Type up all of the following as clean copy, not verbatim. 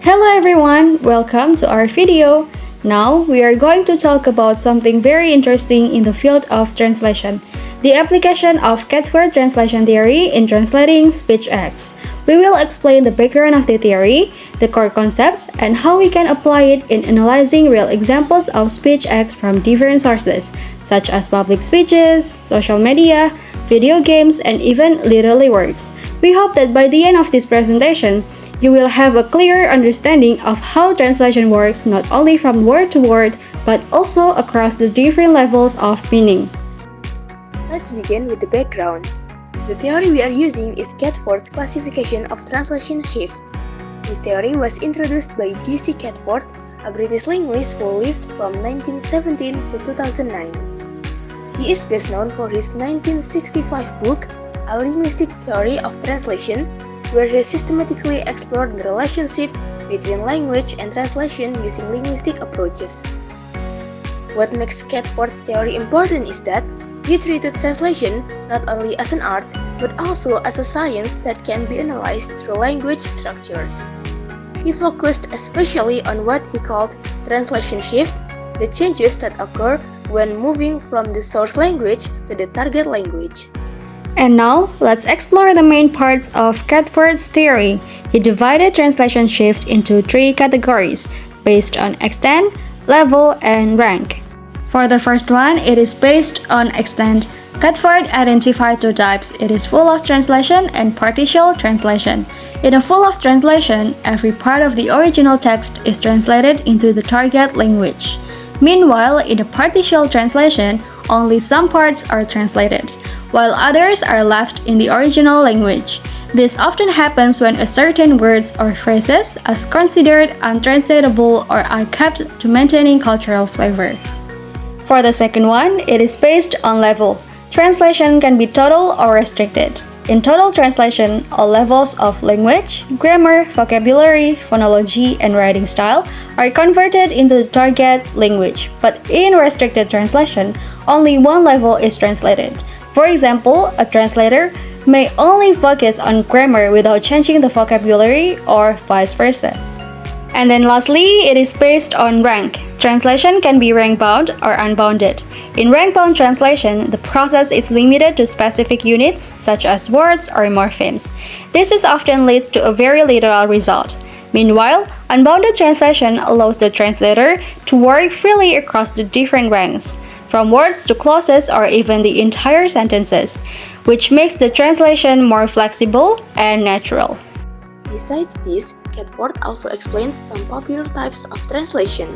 Hello everyone, welcome to our video. Now we are going to talk about something very interesting in the field of translation, the application of Catford translation theory in translating speech acts. We will explain the background of the theory, the core concepts, and how we can apply it in analyzing real examples of speech acts from different sources, such as public speeches, social media, video games, and even literary works. We hope that by the end of this presentation, you will have a clearer understanding of how translation works not only from word to word, but also across the different levels of meaning. Let's begin with the background. The theory we are using is Catford's classification of translation shift. This theory was introduced by G.C. Catford, a British linguist who lived from 1917 to 2009. He is best known for his 1965 book, A Linguistic Theory of Translation, where he systematically explored the relationship between language and translation using linguistic approaches. What makes Catford's theory important is that he treated translation not only as an art, but also as a science that can be analyzed through language structures. He focused especially on what he called translation shift, the changes that occur when moving from the source language to the target language. And now, let's explore the main parts of Catford's theory. He divided translation shift into three categories, based on extent, level, and rank. For the first one, it is based on extent. Catford identified two types. It is full of translation and partial translation. In a full of translation, every part of the original text is translated into the target language. Meanwhile, in a partial translation, only some parts are translated, while others are left in the original language. This often happens when a certain words or phrases are considered untranslatable or are kept to maintaining cultural flavor. For the second one, it is based on level. Translation can be total or restricted. In total translation, all levels of language, grammar, vocabulary, phonology, and writing style are converted into the target language. But in restricted translation, only one level is translated. For example, a translator may only focus on grammar without changing the vocabulary or vice versa. And then lastly, it is based on rank. Translation can be rank-bound or unbounded. In rank-bound translation, the process is limited to specific units, such as words or morphemes. This often leads to a very literal result. Meanwhile, unbounded translation allows the translator to work freely across the different ranks, from words to clauses or even the entire sentences, which makes the translation more flexible and natural. Besides this, Catford also explains some popular types of translation.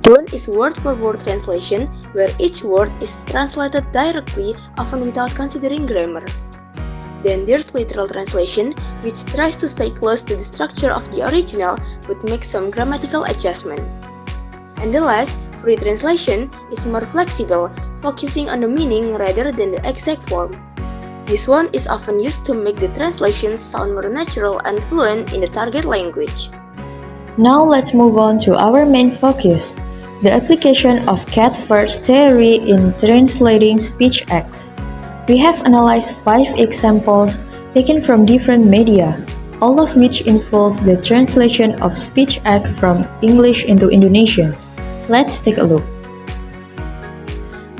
One is word-for-word translation, where each word is translated directly, often without considering grammar. Then there's literal translation, which tries to stay close to the structure of the original but makes some grammatical adjustment. And the last, free translation, is more flexible, focusing on the meaning rather than the exact form. This one is often used to make the translations sound more natural and fluent in the target language. Now let's move on to our main focus, the application of Catford's theory in translating speech acts. We have analyzed 5 examples taken from different media, all of which involve the translation of speech act from English into Indonesian. Let's take a look.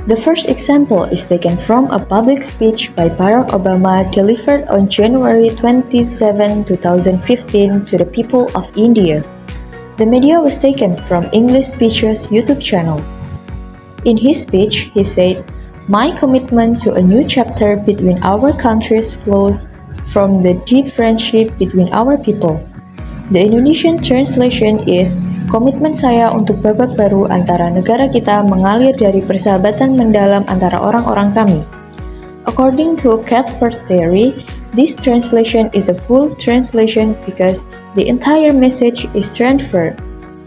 The first example is taken from a public speech by Barack Obama delivered on January 27, 2015 to the people of India. The media was taken from English Speech's YouTube channel. In his speech, he said, "My commitment to a new chapter between our countries flows from the deep friendship between our people." The Indonesian translation is, "Komitmen saya untuk babak baru antara negara kita mengalir dari persahabatan mendalam antara orang-orang kami." According to Catford's theory, this translation is a full translation because the entire message is transferred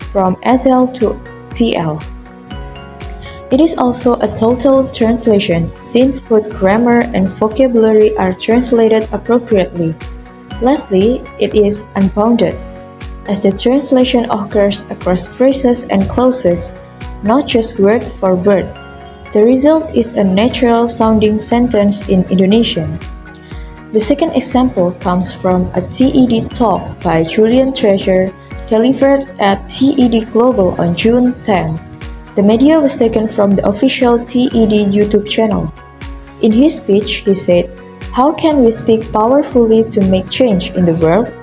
from SL to TL. It is also a total translation since both grammar and vocabulary are translated appropriately. Lastly, it is unbounded, as the translation occurs across phrases and clauses, not just word for word. The result is a natural-sounding sentence in Indonesian. The second example comes from a TED talk by Julian Treasure delivered at TED Global on June 10. The media was taken from the official TED YouTube channel. In his speech, he said, "How can we speak powerfully to make change in the world?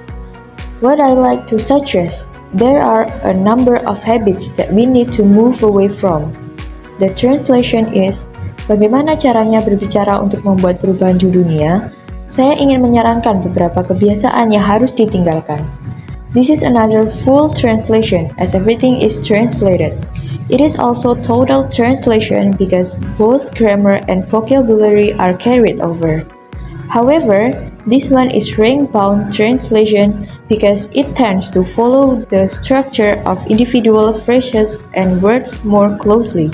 What I like to suggest, there are a number of habits that we need to move away from." The translation is, bagaimana caranya berbicara untuk membuat perubahan di dunia? Saya ingin menyarankan beberapa kebiasaan yang harus ditinggalkan. This is another full translation as everything is translated. It is also total translation because both grammar and vocabulary are carried over. However, this one is rank-bound translation because it tends to follow the structure of individual phrases and words more closely.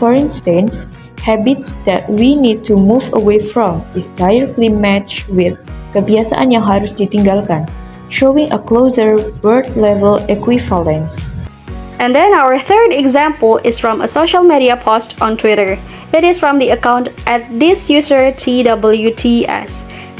For instance, habits that we need to move away from is directly matched with kebiasaan yang harus ditinggalkan, showing a closer word-level equivalence. And then our third example is from a social media post on Twitter. It is from the account @thisUserTWTS.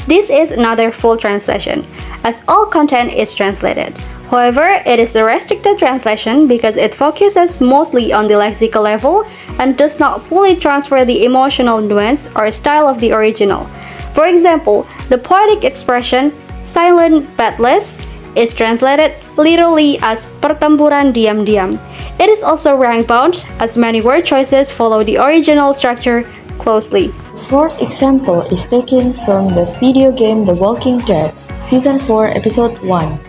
This is another full translation, as all content is translated. However, it is a restricted translation because it focuses mostly on the lexical level and does not fully transfer the emotional nuance or style of the original. For example, the poetic expression "silent bedless" is translated literally as pertempuran diam-diam. It is also rank-bound, as many word choices follow the original structure closely. The fourth example is taken from the video game The Walking Dead, Season 4, Episode 1.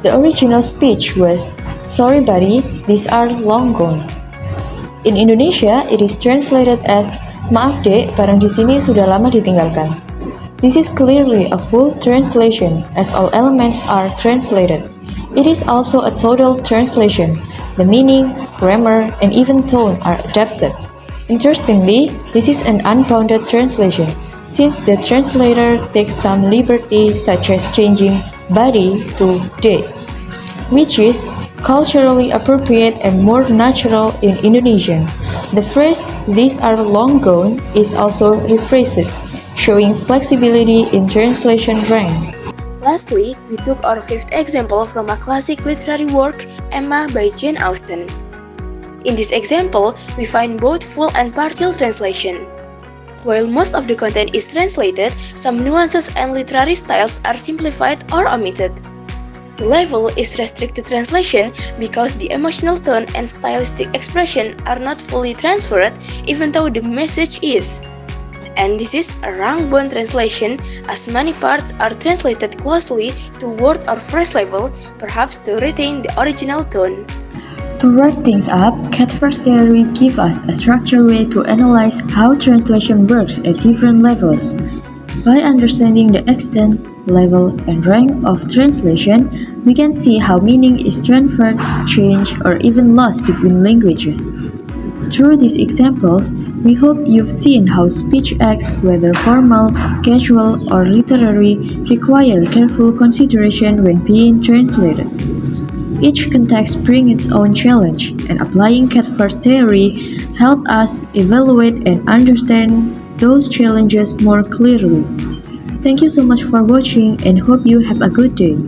The original speech was, "Sorry buddy, these are long gone." In Indonesia, it is translated as, "Maaf dek, barang di sini sudah lama ditinggalkan." This is clearly a full translation as all elements are translated. It is also a total translation. The meaning, grammar, and even tone are adapted. Interestingly, this is an unbounded translation since the translator takes some liberty such as changing body to day, which is culturally appropriate and more natural in Indonesian. The phrase, "these are long gone," is also rephrased, showing flexibility in translation rank. Lastly, we took our fifth example from a classic literary work, Emma by Jane Austen. In this example, we find both full and partial translation. While most of the content is translated, some nuances and literary styles are simplified or omitted. The level is restricted translation because the emotional tone and stylistic expression are not fully transferred even though the message is. And this is a rank-bound translation as many parts are translated closely to word or phrase level, perhaps to retain the original tone. To wrap things up, Catford's theory gives us a structured way to analyze how translation works at different levels. By understanding the extent, level, and rank of translation, we can see how meaning is transferred, changed, or even lost between languages. Through these examples, we hope you've seen how speech acts, whether formal, casual, or literary, require careful consideration when being translated. Each context brings its own challenge, and applying Catford's theory helps us evaluate and understand those challenges more clearly. Thank you so much for watching and hope you have a good day.